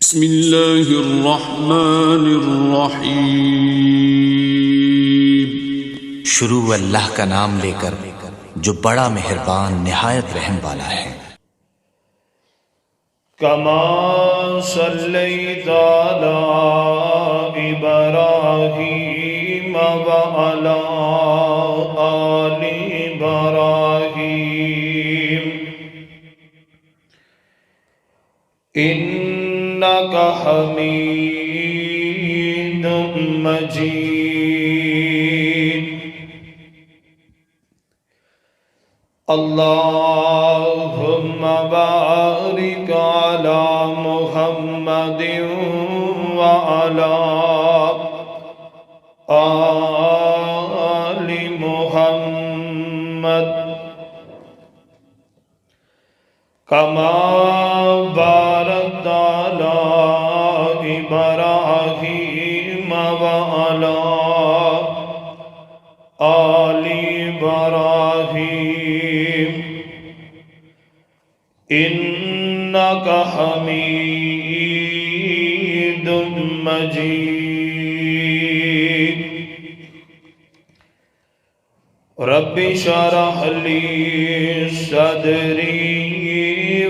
بسم اللہ الرحمن الرحیم۔ شروع اللہ کا نام لے کر جو بڑا مہربان نہایت رحم والا ہے۔ کما صلیت علی ابراہیم وعلی آل ابراہیم انک حمید مجید۔ اللہم بارک علی محمد وعلی آل محمد کما بارکت علی ابراہیم وعلی آل ابراہیم انک حمید مجید۔ رب اشرح لی صدری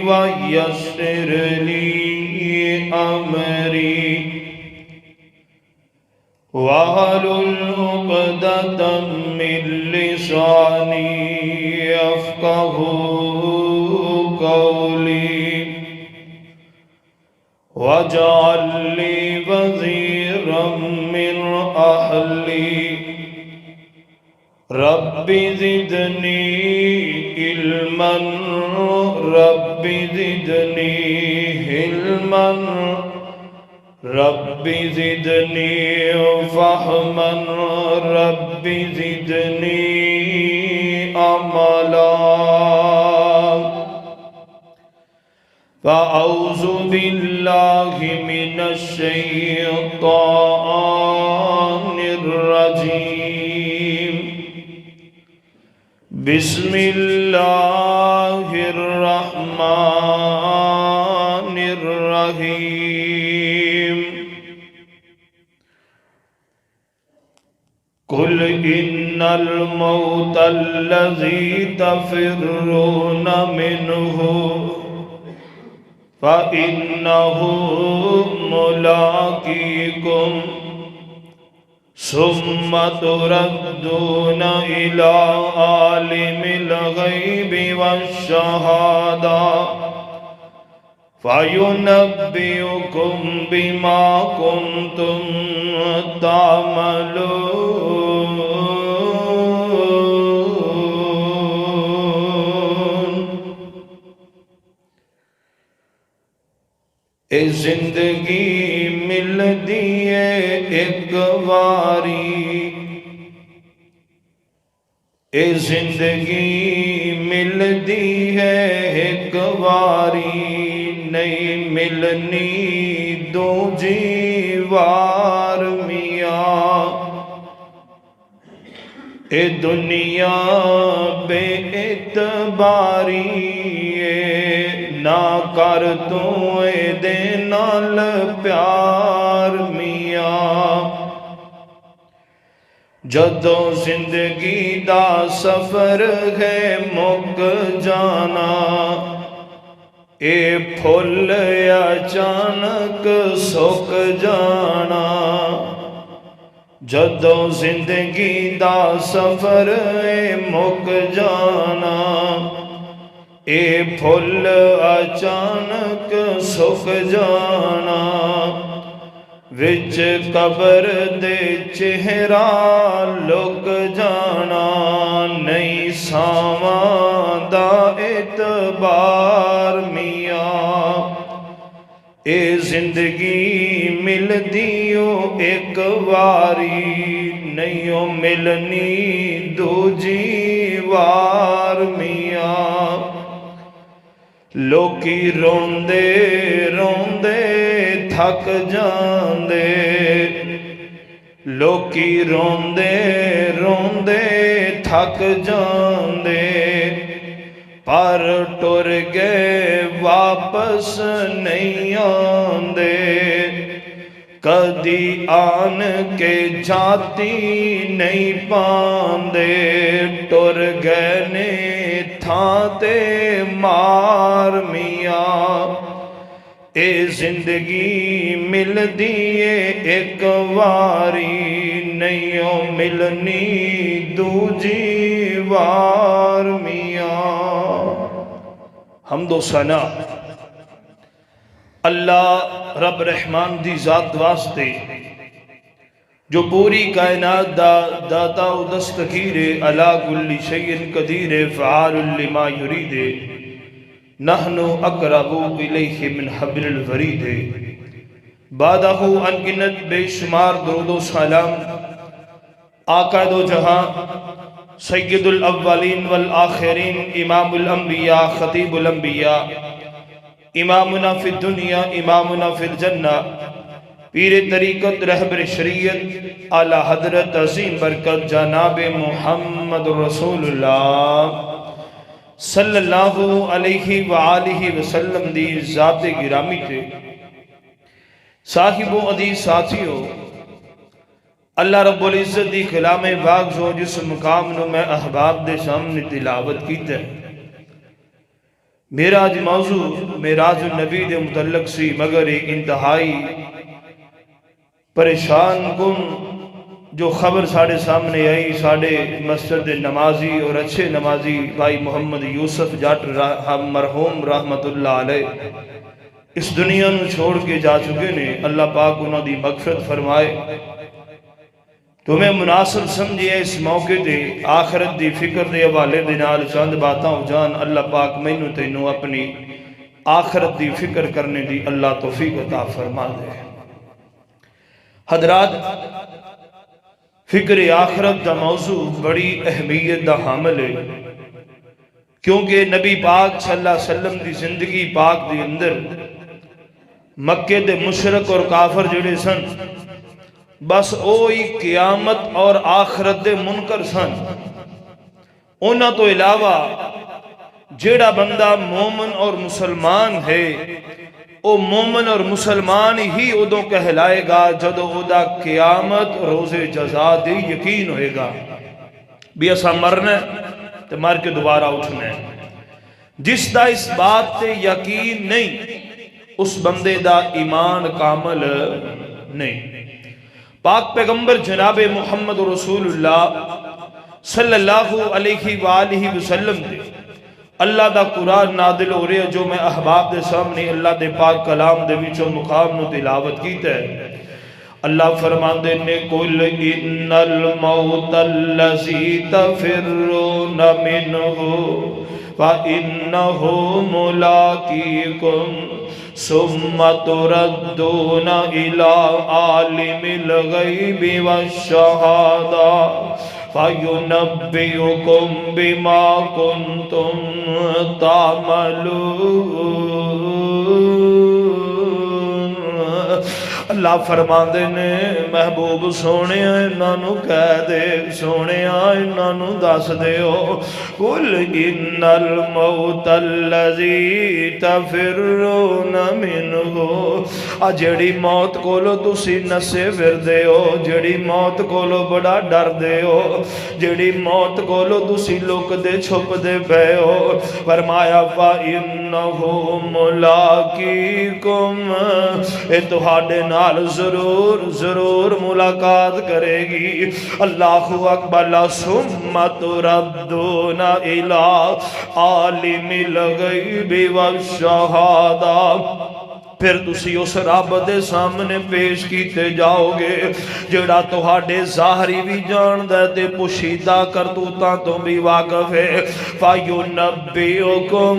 ویسر لی امری واحلل عقدۃ من لسانی یفقہوا قولی واجعل لی وزیرا من اہلی رب زدنی علما رب زدنی علما رب زدنی فہما رب زدنی عملا۔ فاعوذ باللہ من الشیطان الرجیم۔ بسم اللہ الرحمن الرحیم۔ قل ان الموت الذی تفرون منہ فإنه ملاقیکم ثم تردون إلى عالم الغیب والشہادہ فَيُنَبِّئُكُم بِمَا كُنتُمْ تَعْمَلُونَ۔ اے زندگی مل دیئے ایک واری، اے زندگی مل دی ہے ایک واری، نہیں ملنی دو جیوار میاں۔ اے دنیا بے اعتباری نہ کر تو اے دے نال پیار میاں۔ جدو زندگی دا سفر ہے مک جانا، اے پھول اچانک سک جانا۔ جدو زندگی دا سفر ہے مک جانا، اے پھول اچانک سک جانا۔ وچ قبر دے چہرہ لک جانا، نہیں ساواں دا اعتبار میاں۔ اے زندگی مل دیو ایک واری، نہیں ملنی دوجی وار میاں۔ لوکی روندے روندے تھک جاندے، لوکی روندے روندے تھک جاندے، پر ٹر گئے واپس نہیں آندے۔ کدی آن کے جاتی نہیں پاندے ٹر گئے نے تھاں تے مار میاں اے زندگی مل دیئے ایک واری نہیں ملنی دوجی وار میاں حمد و ثنا اللہ رب رحمان دی ذات واسطے جو پوری کائنات داتا و دستگیر علا کل شیء قدیر فعال لما یرید نحن اقرب الیہ من حبل الورید بعدہ انگنت بے شمار درود و سلام آقا دو جہاں سید الاولین والآخرین امام الانبیاء خطیب الانبیاء امامنا فی الدنیا امامنا فی الجنہ پیر طریقت رہبر شریعت اعلی حضرت عظیم برکت جناب محمد رسول اللہ صلی اللہ علیہ وآلہ وسلم دی ذات گرامی تے صاحب و عزیز ساتھیو اللہ رب العزت دی کلام پاک جو جس مقام نو میں احباب دے سامنے تلاوت کیتا ہے میرا آج موضوع معراج النبی دے متعلق سی مگر ایک انتہائی پریشان کن جو خبر ساڑھے سامنے آئی ساڑھے مسجد نمازی اور اچھے نمازی بھائی محمد یوسف جاٹ مرحوم رحمت اللہ علیہ اس دنیا نو چھوڑ کے جا چکے نے اللہ پاک انہوں دی مغفرت فرمائے تو میں مناسب سمجھے اس موقع دے آخرت دی فکر دے حوالے دے نال چند باتاں ہو جان اللہ پاک مینوں تینوں اپنی آخرت دی فکر کرنے دی اللہ توفیق عطا فرما دے حضرات فکر آخرت دا موضوع بڑی اہمیت دا حامل ہے کیونکہ نبی پاک صلی اللہ علیہ وسلم دی زندگی پاک دی اندر مکے دے مشرک اور کافر جڑے سن بس اوہی قیامت اور آخرت دے منکر سن انہاں تو علاوہ جیڑا بندہ مومن اور مسلمان ہے او مومن اور مسلمان ہی ادو کہلائے گا جدو ادا قیامت روز جزا دے یقین ہوئے گا بھی ایسا مرنا ہے تو مر کے دوبارہ اٹھنا ہے جس دا اس بات تے یقین نہیں اس بندے دا ایمان کامل نہیں پاک پیغمبر جناب محمد رسول اللہ صلی اللہ علیہ وآلہ وسلم دے اللہ دا قرآن نادل ہو رہے جو میں احباب دے سامنے اللہ دے پاک کلام دے وچوں مقام نو تلاوت کیتا ہے اللہ فرمان دے نے قل ان الموت الذی تفرون منه فانه ملاقیکم ثم تردون الى عالم الغیب والشہادہ فَيُنَبِّئُكُمْ بِمَا كُنْتُمْ تَعْمَلُونَ اللہ فرمان دے نے محبوب سونے انہوں کہہ دے سونے انہوں دس دے ہو قُلْ إِنَّ الْمَوْتَ الَّذِي تَفِرُّونَ مِنْهُ جڑی موت کولو تُسی نسے پھر دے ہو جڑی موت کولو بڑا ڈر دے ہو جڑی موت کولو تُسی لوک دے چھپ دے پے ہو فرمایا فَإِنَّهُ مُلَاقِيكُمْ اے تہاڈے نال ضرور ضرور ملاقات کرے گی اللہ اکبر ثم تردون الى عالم الغیب والشہادہ پھر تسی اس رب دے سامنے پیش کیتے جاؤ گے جڑا تہاڈے ظاہری بھی جاندا ہے تے پوشیدہ کرتوتاں تو بھی واقف ہے فَيُنَبِّئُكُمْ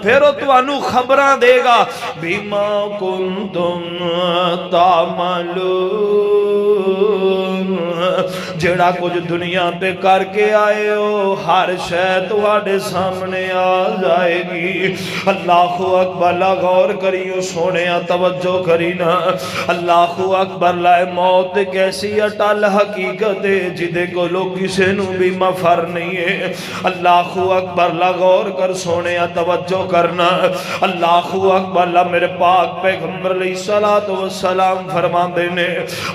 پھر وہ تانوں خبراں دے گا بِمَا كُنْتُمْ تَعْمَلُونَ جڑا کچھ دنیا پہ کر کے آئے ہو ہر شے تواڈے سامنے آ جائے گی۔ اللہ اکبر، لا غور کریو سونے توجہ کرینا۔ اللہ اکبر، لائے موت کیسی اٹل حقیقت ہے جدے کو لوگ کسے نو بھی مفر نہیں ہے۔ اللہ اکبر، لا غور کر سونے توجہ کرنا۔ اللہ اکبر، لا میرے پاک پیغمبر علیہ السلام فرما دینے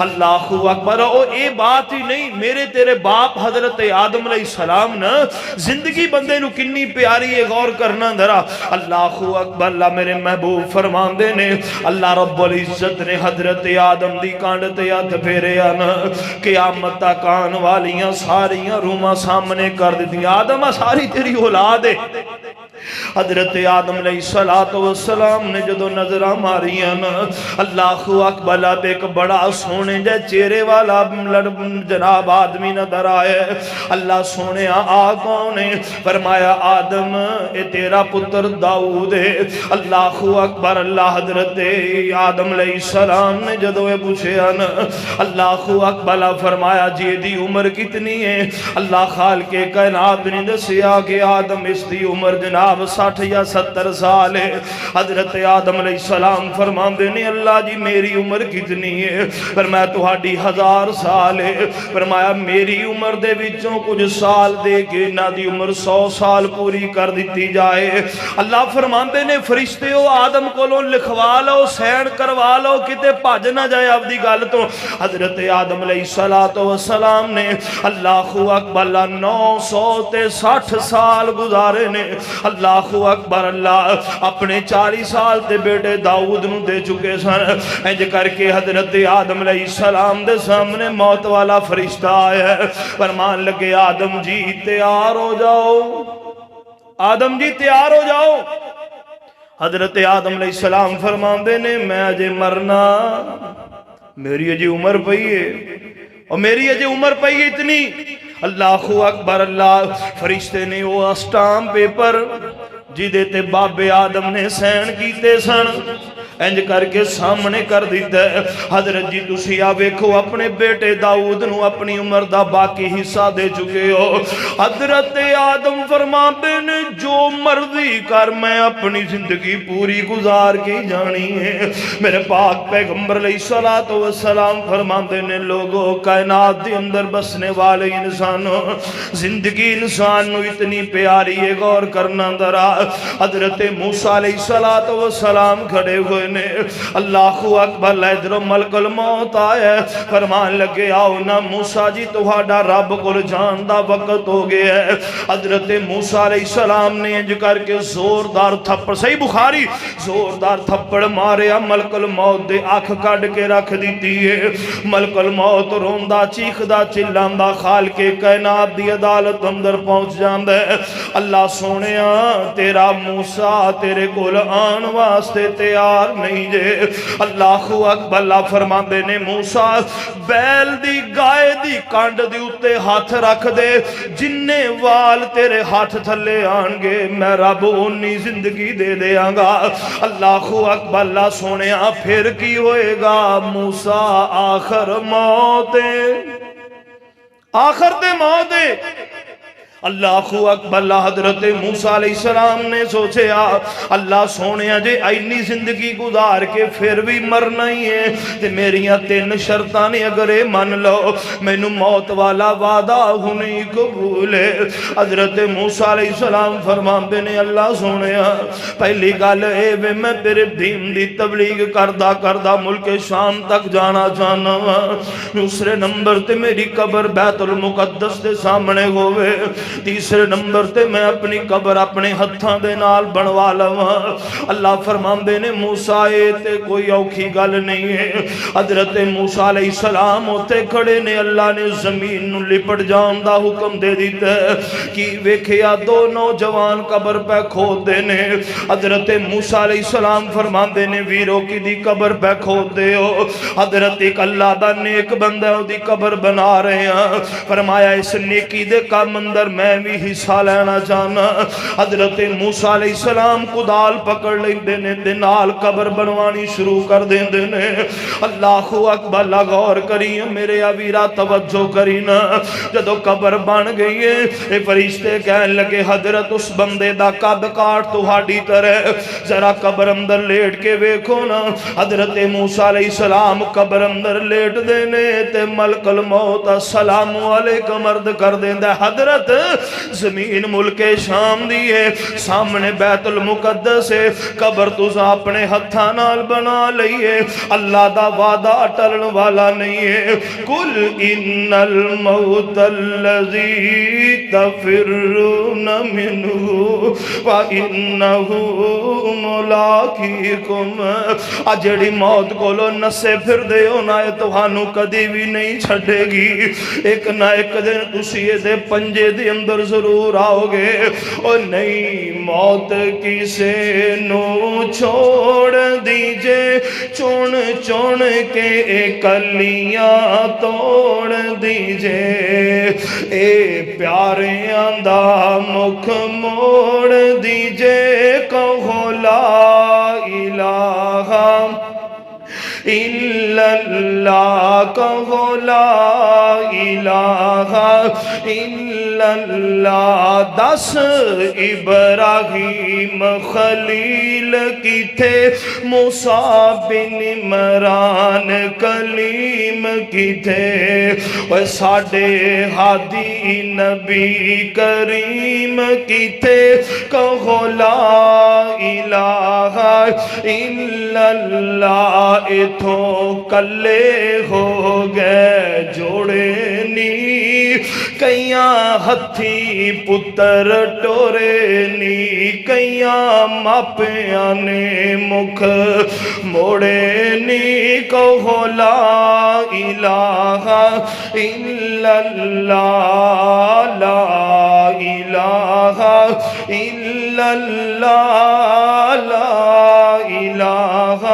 اللہ اکبر، او اے بات ہی نہیں، میرے تیرے باپ حضرت آدم علیہ السلام نا زندگی بندے نو کنی پیاری ہے، غور کرنا ذرا۔ اللہ اکبر، اللہ میرے محبوب فرما دینے اللہ رب العزت نے حضرت آدم دی کانڈ تے ہاتھ پھیرے آنا، قیامت تک آن والیاں ساریاں روما سامنے کر دیتی۔ آدم ساری تیری اولاد ہے۔ حضرت آدم علیہ السلام نے جدو نظرہ ماریاں نا، اللہ اکبر، اب ایک بڑا سونے جے چہرے والا جناب آدمی نظر آئے۔ اللہ سونے آ کون ہے؟ فرمایا آدم اے تیرا پتر داؤد ہے۔ اللہ اکبر، اللہ حضرت آدم علیہ السلام نے جدو یہ پوچھے نا، اللہ اکبر فرمایا جی دی عمر کتنی ہے؟ اللہ خالق کائنات نے دسیا کہ آدم اس دی عمر جناب 60 یا 70 سال ہے۔ حضرت آدم علیہ السلام فرماندے نے اللہ جی میری عمر کتنی ہے؟ فرمایا تہاڈی 1000 سال ہے۔ فرمایا میری عمر دے وچوں کچھ سال دے کے انہاں دی عمر 100 سال پوری کر دیتی جائے۔ اللہ فرماندے نے فرشتےو آدم کولوں لکھوا لو، سین کروا لو، کتے بھج نہ جائے آپ دی گل تو۔ حضرت آدم علیہ السلام نے اللہ اکبر 960 سال گزارے نے۔ اللہ اکبر، اللہ اپنے 40 سال تے بیٹے داؤد نو دے چکے سن۔ انج کر کے حضرت آدم علیہ السلام دے سامنے موت والا فرشتہ آیا ہے، فرمان لگے آدم جی تیار ہو جاؤ، آدم جی تیار ہو جاؤ۔ حضرت آدم علیہ السلام فرمان دینے میں اجے مرنا، میری اجے عمر پئی ہے، اور میری اجے عمر پئی ہے اتنی۔ اللہ اکبر، اللہ فرشتے نے وہ اسٹام پیپر جدے تے باب آدم نے سین کیتے سن انج کر کے سامنے کر دیتا ہے۔ حضرت جی تسی آ ویکھو اپنے بیٹے داؤد نو اپنی عمر دا باقی حصہ دے چکے ہو۔ حضرت آدم فرماتے نے جو مرضی کر میں اپنی زندگی پوری گزار کے جانی ہے۔ میرے پاک پیغمبر علیہ السلام فرماتے نے لوگوں کائنات دے اندر بسنے والے انسانوں زندگی انسان نو اتنی پیاری ہے، غور کرنا ذرا۔ حضرت موسیٰ علیہ السلام کھڑے ہوئے نے، اللہ اکبر، ادھر ملک الموت آیا، فرمان لگے آؤ نا موسیٰ جی تہاڈا رب کول جان دا وقت ہو گیا ہے۔ حضرت موسیٰ علیہ السلام نے انج کر کے زوردار تھپڑ، صحیح بخاری، زوردار تھپڑ ماریا، ملک الموت دے آنکھ کڈ کے رکھ دیتی ہے۔ ملک الموت روندا چیخدا چلاندا خالق کائنات دی عدالت اندر پہنچ جاندا ہے۔ اللہ سونیا تیرا موسیٰ تیرے کول آن واسطے تیار نہیں جے۔ اللہ اکبر، اللہ فرماندے نے موسیٰ بیل دی گائے دی کانڈ دی اتے ہاتھ رکھ دے، جننے وال تیرے ہاتھ تھلے آن گے میں رب انی زندگی دے دے آنگا۔ اللہ اکبر، اللہ سونیا پھر کی ہوئے گا موسیٰ آخر موت آخر تے موت۔ اللہ اکبر، اللہ حضرت موسیٰ علیہ السلام نے سوچے اللہ سونے جے اینی زندگی گزار کے پھر بھی مرنا ہی ہے تے میریاں 3 شرطاں نے اگر اے من لو مینوں موت والا وعدہ ہونی قبول ہے۔ حضرت موسیٰ علیہ السلام فرماندے نے اللہ سونے پہلی گل اے وے میں تیرے دین دی تبلیغ کردہ ملک شام تک جانا چاہنا وا۔ دوسرے نمبر تے میری قبر بیت المقدس دے سامنے ہوئے۔ تیسرے نمبر تے میں اپنی قبر اپنے ہتھاں دے نال بنوا لواں۔ اللہ فرماندے نے موسیٰ اے تے کوئی اوکھی گل نہیں ہے۔ حضرت موسیٰ علیہ السلام ہوتے کھڑے نے، اللہ نے زمین نو لپٹ جان دا حکم دے دیتا ہے کہ ویکھیا 2 نوجوان قبر پہ کھود دینے۔ حضرت موسیٰ علیہ السلام فرماندے نے ویرو کی دی قبر پہ کھود دے ہو۔ حضرت ایک اللہ دا نیک بندہ دی قبر بنا رہے ہیں۔ فرمایا اس نیکی دے کام اندر میں بھی حصہ لینا چاہنا. حضرت موسیٰ علیہ السلام کدال پکڑ لیندے نے تے نال قبر بنوانی شروع کر دیندے نے. اللہ اکبر. غور کری میرے ویرا توجہ کری نا. جدو قبر بن گئی ہے اے فرشتے کہن لگے حضرت اس بندے دا قد کاٹ تہاڈی طرح ذرا قبر اندر لیٹ کے ویکھو نا. حضرت موسیٰ علیہ السلام قبر اندر لیٹ دینے تے ملک الموت السلام علیکم عرض کر دیندا حضرت زمین ملک شام دی ہے سامنے بیت المقدس ہے قبر تساں اپنے ہتھاں نال بنا لئیے اللہ دا وعدہ ٹلن والا نہیں ہے. قل ان الموت الذی تفرون منہ فإنہ ملاقیکم. جڑی موت کولو نسے پھر دے ہو نہ تہانوں کدی بھی نہیں چھڑے گی. ایک نہ ایک دن تسی دے پنجے دے اندر ضرور آؤ گے. اور نہیں موت کسے نو چھوڑ دیجے چون چون کے کلیاں توڑ دیجے. اے پیاریاں دا مکھ موڑ دیجے کہو لا الہ الا اللہ کہو لا الہ الا اللہ. دس ابراہیم خلیل کی تھے موسیٰ بن عمران کلیم کی تھے اور ساڑھے ہادی نبی کریم کی تھے کہو لا الہ الا اللہ. اتھوں کلے ہو گئے جوڑے نی کئیاں ہتھی پتر ٹورے نی کئیاں ماپیاں نے مکھ موڑے نی کہو لا الہ الا اللہ لا الہ الا اللہ لا الہ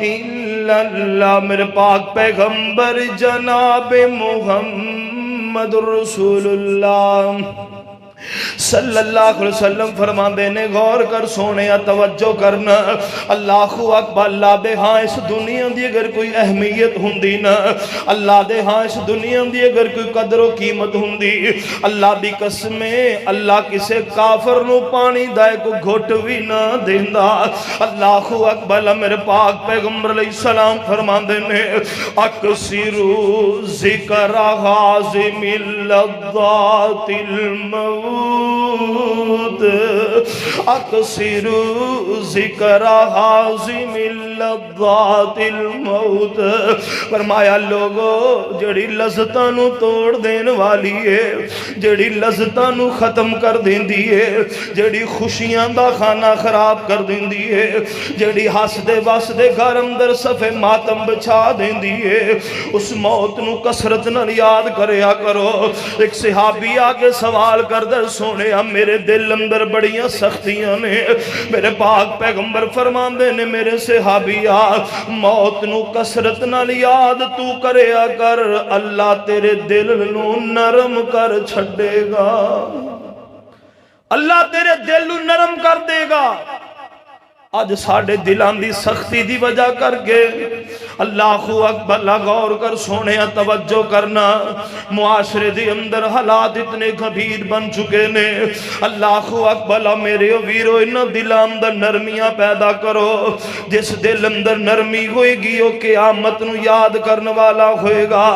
الا اللہ. میرے پاک پیغمبر جناب محمد رسول اللہ صلی اللہ علیہ وسلم فرماندے نے غور کر سونے توجہ کرنا. اللہ اکبر. اللہ دے ہاں اس دنیا دی اگر کوئی اہمیت ہوندی نا اللہ دے ہاں اس دنیا دی اگر کوئی قدر و قیمت ہوندی اللہ دی قسمیں اللہ کسے کافر نو پانی دائے کو گھٹ بھی نہ دیندا. اللہ اکبر. میرے پاک پیغمبر علیہ السلام فرماندے نے اکثروا ذکر حازم اللذات الموت اکثروا ذکر حازم اللذات الموت. فرمایا لوگو جڑی لذتاں نو توڑ دین والی ہے جڑی لذتاں نو ختم کر دیندی ہے جڑی خوشیاں دا خانہ خراب کر دیندی ہے جڑی ہس دے بس دے گھر اندر صفے ماتم بچھا دیندی ہے اس موت نو کسرت نال یاد کریا کرو. ایک صحابی آگے سوال کر دے سونے میرے دل اندر بڑیاں سختیاں نے. میرے پاک پیغمبر فرماندے نے میرے صحابیہ موت نو کسرت نال یاد تو کریا کر اللہ تیرے دل نو نرم کر چھڑے گا. اللہ تیرے دل نو نرم کر دے گا. آج ساڑھے دلان دی سختی دی وجہ کر کے اللہ اکبر. غور کر سونے توجہ کرنا. معاشرے دی اندر حالات اتنے گھبیر بن چکے نے. اللہ اکبر. میرے ویرو انہ دلان اندر نرمیاں پیدا کرو. جس دل اندر نرمی ہوئے گی وہ قیامت نو یاد کرنے والا ہوئے گا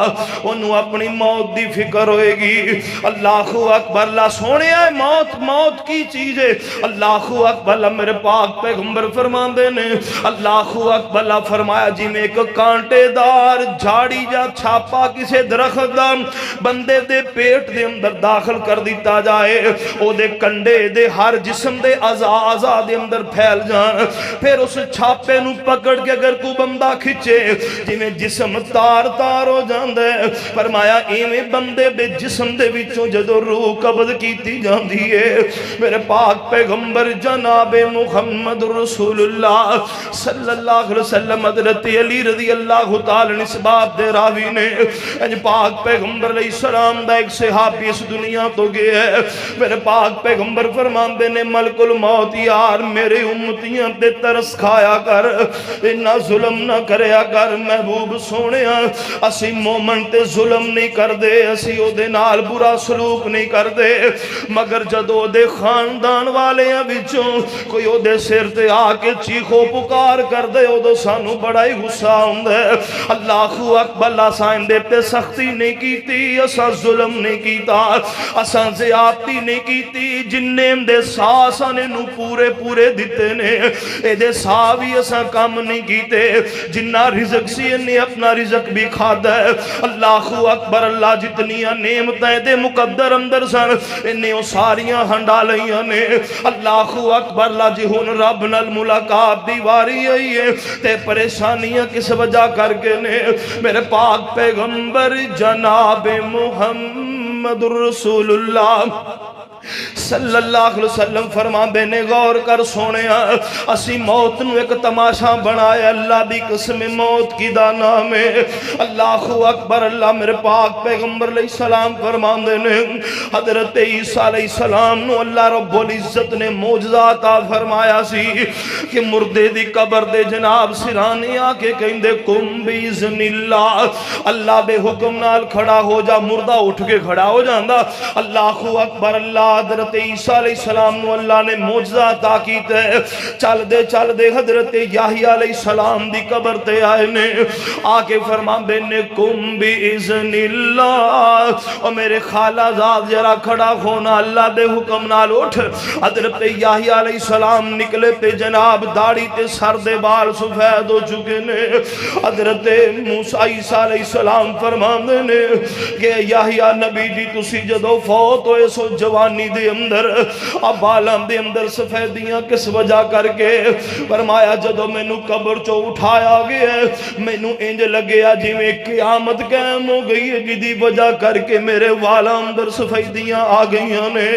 انہوں اپنی موت دی فکر ہوئے گی. اللہ اکبر. اللہ سونے آئے موت کی چیز ہے. اللہ اکبر. میرے پاک پیغمبر فرماندے نے اللہ اکبر. فرمایا جی میں ایک کانٹے دار جھاڑی جا چھاپا کسے درخت دا بندے دے پیٹ دے اندر داخل کر دیتا جائے او دے کنڈے دے ہر جسم دے اعضاء دے اندر پھیل جان. پھر اس چھاپے نو پکڑ کے اگر کو بندہ کھچے جی میں جسم تار ہو جاندے. فرمایا ایویں بندے دے جسم دے وچوں جدو روح قبض کیتی جاندی ہے میرے پاک پیغمبر جناب محمد رسول اللہ صلی اللہ علیہ وسلم حضرت علی رضی رضی اللہ تعالی عنہ اس بات دے راوی نے انج پاک پیغمبر علیہ السلام دا ایک صحابی اس دنیا تو گیا ہے، میرے پاک پیغمبر فرماندے نے ملک الموت یار میرے امتیاں تے ترس کھایا کر، اتنا ظلم نہ کریا کر محبوب سونیا، اسی مومن تے ظلم نہیں کر دے، اسی او دے نال برا سلوک نہیں کر دے، مگر جدو دے خاندان والے وچوں کوئی او دے سر تے آ کے چیخو پکار کر دے او دو سانو بڑا ہی غصہ ہوندا ہے۔ اللہ اکبر، اساں دے تے سختی نہیں کیتی، اساں ظلم نہیں کیتا، اساں زیادتی نہیں کیتی، جننے دے ساساں نے نو پورے پورے دیتے نے اے دے سا بھی اساں کام نہیں کیتے، جنہ رزق سی نے اپنا رزق بھی کھادا ہے۔ اللہ اکبر، اللہ جتنیاں نعمتیں دے مقدر اندر سن انہیں او ساریاں ہنڈا لیاں نے۔ اللہ اکبر، اللہ جی ہن رب نال ملاقات دی واری آئی ہے تے پریشانیاں کس وجہ کر کے نے، میرے پاک پیغمبر جناب محمد رسول اللہ صلی اللہ علیہ وسلم فرما دے نے غور کر سونیا، اسی موت نو ایک تماشا بنایا، اللہ دی قسم موت کی دا نام ہے۔ اللہ اکبر، اللہ میرے پاک پیغمبر علیہ السلام فرما دے نے حضرت عیسیٰ علیہ السلام نو اللہ رب العزت نے معجزہ عطا فرمایا سی کہ مردے دی قبر دے جناب سرانے آ کے کہندے کم باذن اللہ، اللہ دے حکم نال کھڑا ہو جا، مردہ اٹھ کے کھڑا ہو جاندا۔ اللہ اکبر، اللہ حضرت عیسیٰ علیہ السلام نو اللہ نے معجزہ عطا کیتا ہے، چل دے حضرت یحییٰ علیہ السلام دی قبر تے آئے نے، آ کے فرماندے نے کم باذن اللہ، اور میرے خالہ زاد ذرا کھڑا ہونا، اللہ دے حکم نال اٹھ۔ حضرت یحییٰ علیہ السلام نکلے تے جناب داڑھی تے سر دے بال سفید ہو چکے نے۔ حضرت موسیٰ عیسیٰ علیہ السلام فرماندے نے کہ یحییٰ نبی جی تسی جدو فوت ہوئے سو جوانی دے اندر اب بالام دے اندر سفیدیاں کس وجہ کر کے؟ فرمایا جدو میں نو قبر چو اٹھایا گیا میں نو انج لگیا جی میں قیامت قائم ہو گئی ہے، جدی وجہ کر کے میرے والا اندر سفیدیاں آ گئیاں نے۔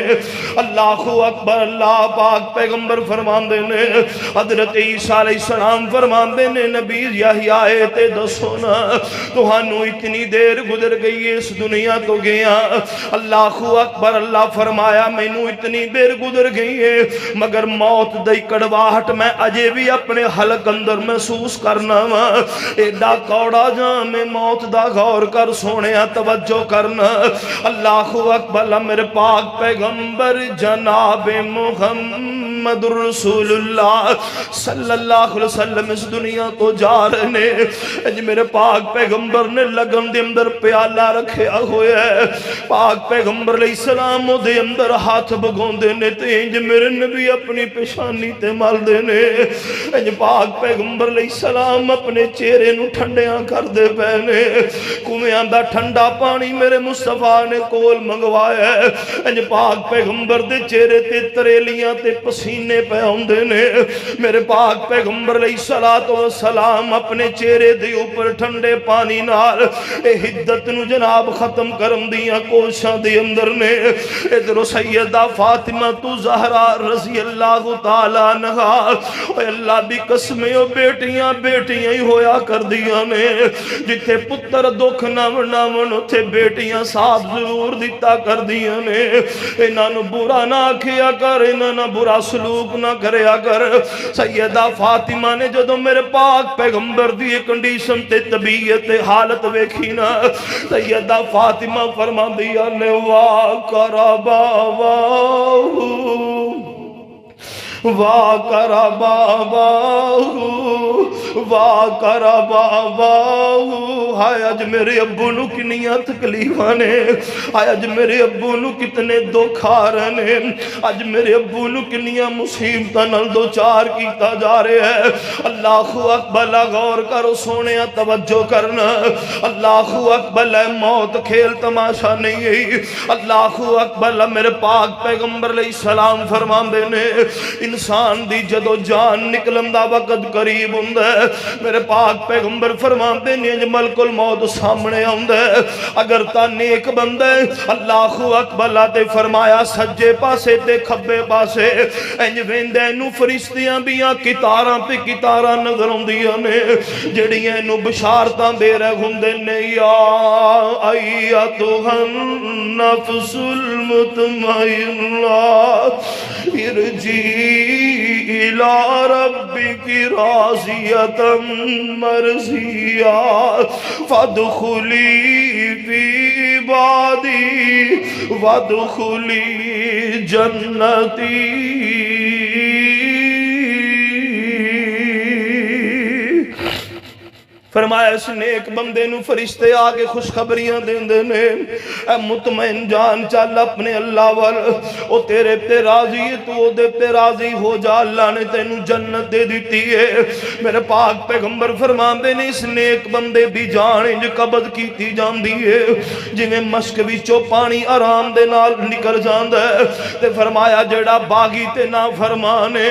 اللہ اکبر، اللہ پاک پیغمبر فرماندے نے حضرت عیسیٰ علیہ السلام فرماندے نے نبی یحییٰ تے دسو نا تہانو اتنی دیر گزر گئی ہے اس دنیا تو گیا۔ اللہ اکبر، اللہ فرمایا میں نو اتنی دیر گزر گئی ہے مگر موت دی کڑواہٹ میں اجے بھی اپنے حلق اندر محسوس کرنا وا، ایڈا کوڑا جام میں موت دا غور کر سونیا توجہ کرنا۔ اللہ اکبر، میرے پاک پیغمبر جناب محمد رسول اللہ صلی اللہ علیہ وسلم اس دنیا تو جا رہے ہیں، میرے پاک پیغمبر نے لگن دے اندر پیالہ رکھیا ہویا ہے، پاک پیغمبر علیہ السلام دے اندر ہاتھ بگون دینے تے انج میرے نبی اپنی پیشانی تے مال دینے، انج پاک پیغمبر علیہ السلام اپنے چہرے نو ٹھنڈیاں کر دے پہنے، کنویں دا ٹھنڈا پانی میرے مصطفیٰ نے کول منگوایا ہے، انج پاک پیغمبر دے چہرے تے تریلیاں تے پسینے پہ ہوندے نے، میرے پاک پیغمبر علیہ السلام اپنے چہرے دے اوپر ٹھنڈے پانی نال اے حدت نو جناب ختم کرن دیاں کوشاں دے اندر نے۔ ادھر سیدہ فاطمہ تو زہرا رضی اللہ تعالیٰ عنہ، اے اللہ دی قسمیں او بیٹیاں ہی ہویا کر دیاں نے، جتھے پتر دکھ نامن اتھے بیٹیاں ساتھ ضرور دیتا کر دیاں نے، انہاں نو برا نہ کیا کر، انہاں نہ برا سلوک نہ کریا کر۔ سیدہ فاطمہ نے جدو میرے پاک پیغمبر دی کنڈیشن تے طبیعت حالت ویکھی نا، سیدہ فاطمہ فرما دیا نے وا کربا وا کربا وا کربا، ہائے اج میرے ابو نو کنیاں تکلیفاں نے، ہائے اج میرے ابو نو کتنے دکھ آ رہے نے، اج میرے ابو نو کنیاں مصیبتاں نال دو چار کیتا جا رہا ہے۔ اللہ اکبر، غور کرو سونے توجہ کرنا، اللہ اکبر، موت کھیل تماشا نہیں ہے۔ اللہ اکبر، میرے پاک پیغمبر علیہ السلام فرماندے نے انسان دی جدو جان نکلن دا وقت قریب ہوندا ہے میرے پاک پیغمبر فرماندے نے جے ملک الموت سامنے آندا ہے اگر تا نیک بندہ اللہ اکبر تے فرمایا سجے پاسے تے کھبے پاسے انج ویندے نو فرشتیاں بیاں کتاراں پہ کتاراں نظر آندیاں نے جڑیاں نو بشارتاں دے رہے ہوندے نے یا ایتھا النفس المطمئنہ ارجعی الی ربک راضیۃ مرضیہ فادخلی فی عبادی وادخلی جنتی فرمایا اس نیک بندے نو فرشتے آگے خوشخبریاں دیندے نے اے مطمئن جان چل اپنے اللہ وال او تیرے تے راضی ہے تو دے تے راضی ہو جا اللہ نے تینو جنت دے دیتی ہے میرے پاک پیغمبر فرماندے نے اس نیک بندے دی جان انج قبض کیتی جاندی ہے جویں مشک وچوں پانی آرام دے نال نکل جاندا ہے تے فرمایا جڑا باغی تے نافرمان ہے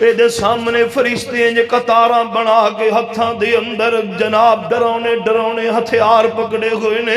اے دے سامنے فرشتے انج قطاراں بنا کے ہتھاں دے اندر جناب ڈرونے ڈرونے ہتھیار پکڑے ہوئے نے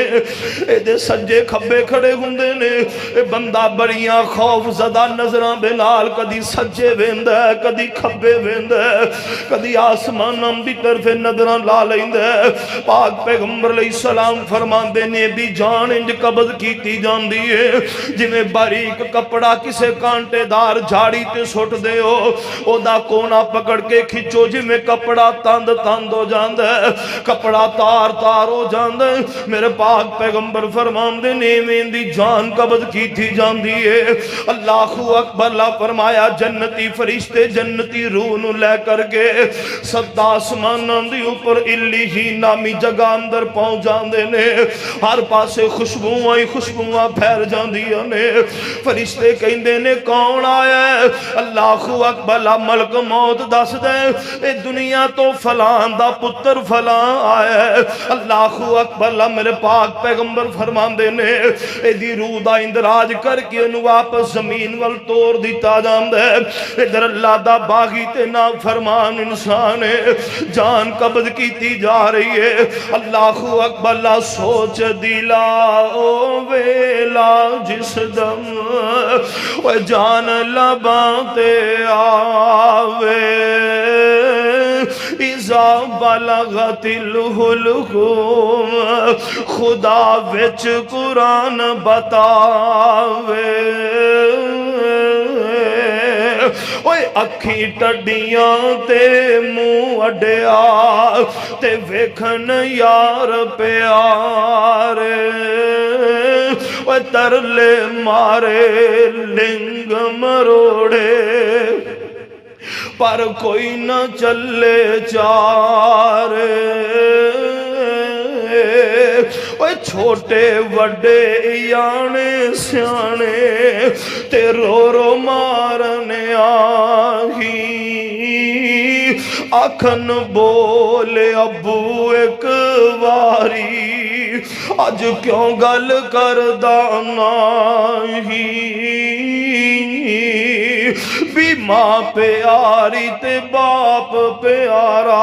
اے دے سجے کھبے کھڑے ہوندے نے اے بندہ بڑیاں خوف زدہ نظراں بے نال کدی سجے ویندا ہے کدی کھبے ویندا ہے کدی آسماناں دی طرف نظراں لا لیندا ہے پاک پیغمبر علیہ السلام فرماندے نے دی جان انج قبض کیتی جاندی ہے جویں باریک کپڑا کسے کانٹے دار جھاڑی تے سٹ دے او دا کونا پکڑ کے کھچو جویں کپڑا تند تند ہو جاندا ہے کپڑا تار تار ہو جاندے میرے پاک پیغمبر فرماندے نے میں دی جان قبض کی تھی جاندی ہے اللہ اکبر اللہ فرمایا جنتی فرشتے جنتی روح نو لے کر کے سات آسماناں دی اوپر علیین نامی جگہ اندر پہنچ جاندے نے ہر پاسے خوشبوئاں پھیل جاندیاں نے فرشتے کہندے نے کون آیا ہے اللہ اکبر اللہ ملک موت دس دے اے دنیا تو فلان دا پتر فلان آیا ہے اللہ اکبر اللہ میرے پاک پیغمبر فرماندے نے اے دی روح دا اندراج کر کے انہوں واپس زمین وال توڑ دیتا جاندے ادھر اللہ دا باغی تے نا فرمان انسان ہے جان قبض کیتی جا رہی ہے اللہ اکبر اللہ سوچ دلا او ویلا جس دم وہ جان لباتے آوے اذا بلغت الحلقوم خدا وچ قرآن بتاوے اوے اکھی ٹڈیاں تے منہ اڈیا تے ویکھن یار پیارے اوے ترلے مارے لنگ مروڑے پر کوئی نہ چلے چارے اوے چھوٹے وڈے یانے سیانے تے رو رو مارنے آہی آکھن بولے ابو ایک واری اج کیوں گل کردہ نہیں بھی ماں پیاری تے باپ پیارا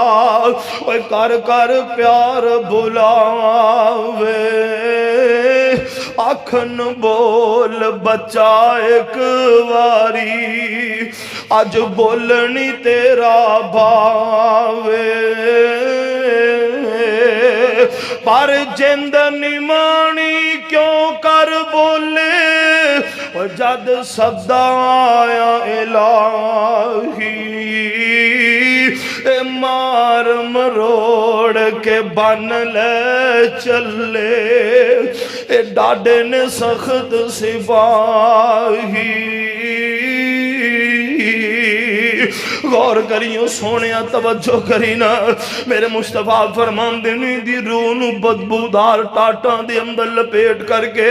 اوے کر کر پیار بلاوے آکھن بول بچہ ایک واری اج بولنی تیرا باوے پر جند نمانی کیوں کر بولے جد صدا آیا الہی اے مار مروڑ کے بن لے چلے اے ڈاڈے نے سخت سپاہی غور کریوں سونیا توجہ کرینا میرے مصطفیٰ فرماندے نے دی روح نو بدبودار ٹاٹاں دے اندر لپیٹ کر کے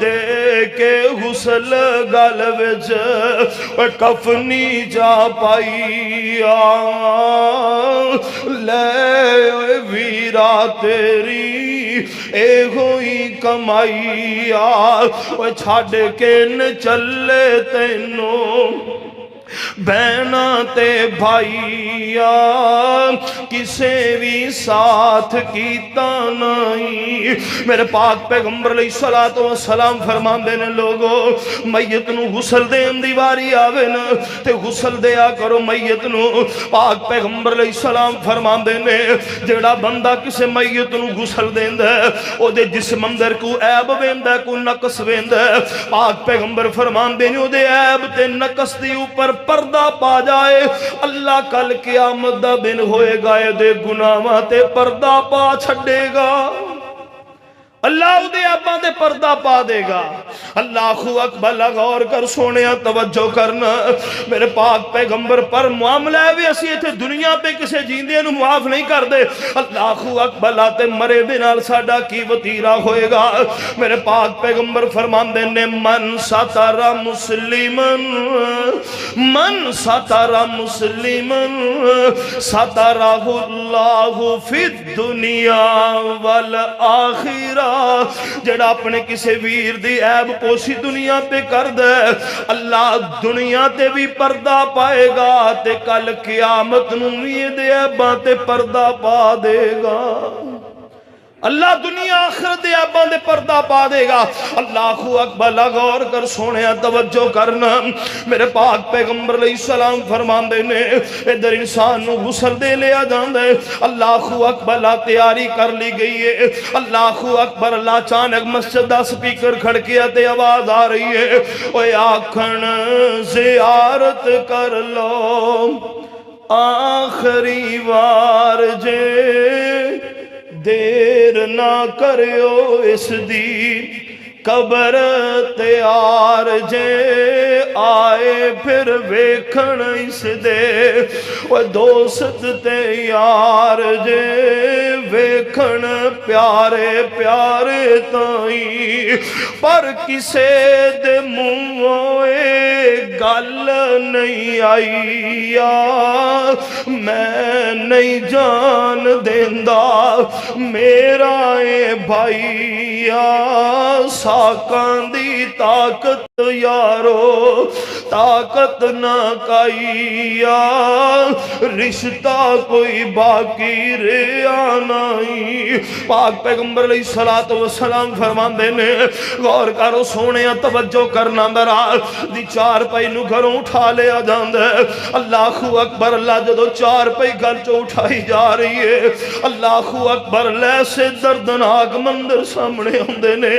دے کے غسل گل وچ کفنی جا پائی لے ویرا تیری اے ہوئی کمائی چھڈ کے نہ چلے تینوں بہنا تے بھائیا کسے بھی ساتھ کیتا نہیں۔ میرے پاک پیغمبر علیہ السلام فرماندے نے لوگو میت نو غسل دین دی واری آوے نا تے غسل دیا کرو میت نو۔ پاک پیغمبر علیہ السلام فرماندے نے جڑا بندہ کسے میت نو غسل دیندا ہے او دے جسم اندر کو عیب ویندا کو نقص ویندا ہے، پاک پیغمبر فرماندے نے او دے عیب تے نقص دی اوپر پردہ پا جائے، اللہ کل قیامت دا دن ہوئے گا دے گناہاں تے پردہ پا چھڈے گا، اللہ دے ابا دے پردہ پا دے گا۔ اللہ اکبر، غور کر سونیا توجہ کرنا، میرے پاک پیغمبر پر معاملہ ہے بھی اسی ایتھے دنیا پہ کسے جیندے نو معاف نہیں کر دے، اللہ اکبر لاتے مرے دے نال ساڈا کی وتیرا ہوئے گا۔ میرے پاک پیغمبر فرماندے نے من ستر مسلمن مسلمن سترہ اللہ فی الدنیا والآخرہ، جڑا اپنے کسے ویر دی عیب پوشی دنیا پہ کر دے اللہ دنیا تے بھی پردہ پائے گا تے کل قیامت نو یہ دے عیباں تے پردہ پا دے گا، اللہ دنیا آخرت دے عیباں دے پردہ پا دے گا۔ اللہ اکبر، غور کر سونیا توجہ کرنا، میرے پاک پیغمبر علیہ السلام فرماندے نے ادھر انسان نو غسل دے لیا جاندے، اللہ اکبر لا تیاری کر لی گئی ہے، اللہ اکبر اللہ اچانک مسجد دا سپیکر کھڑکیا تے آواز آ رہی ہے اوے آکھن زیارت کر لو آخری وار جے دیر نہ کریو اس دی قبر تیار جے آئے پھر ویکھن اس دے وہ دوست تے یار جے ویکھن پیارے پیارے تائیں پر کسے دے منہوئے گل نہیں آئی میں نہیں جان دیندہ میرا اے بھائیا ساکان دی طاقت یارو طاقت نہ کائیا رشتہ کوئی باقی رہا نہیں۔ پاک پیغمبر علیہ السلام فرماندے نے غور کرو سونیا توجہ کرنا درا دی چار پائی نو گھروں اٹھا لیا جاندے، اللہ اکبر اللہ جدو چار پائی گھر چو اٹھائی جا رہی ہے، اللہ اکبر لیسے دردناک مندر سامنے ہوندے نے،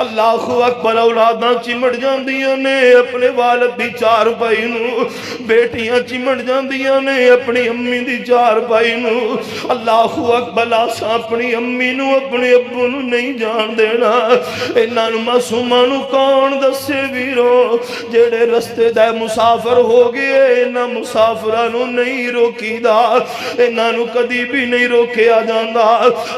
اللہ اکبر اولاداں چمڑ جاندیاں نے اپنے والد دی چار پائی نو، بیٹیاں چمڑ جاندیاں نے اپنی امی دی چار پائی نو، اللہ اکبر آسا اپنی امی نو اپنے ابو نو نہیں جان دینا، انہاں معصوماں نو کون دسے ویرو جڑے رستے دے مسافر ہو گئے انہاں مسافراں نو نہیں روکی دا، انہاں نو کدی بھی نہیں روکیا جاندا،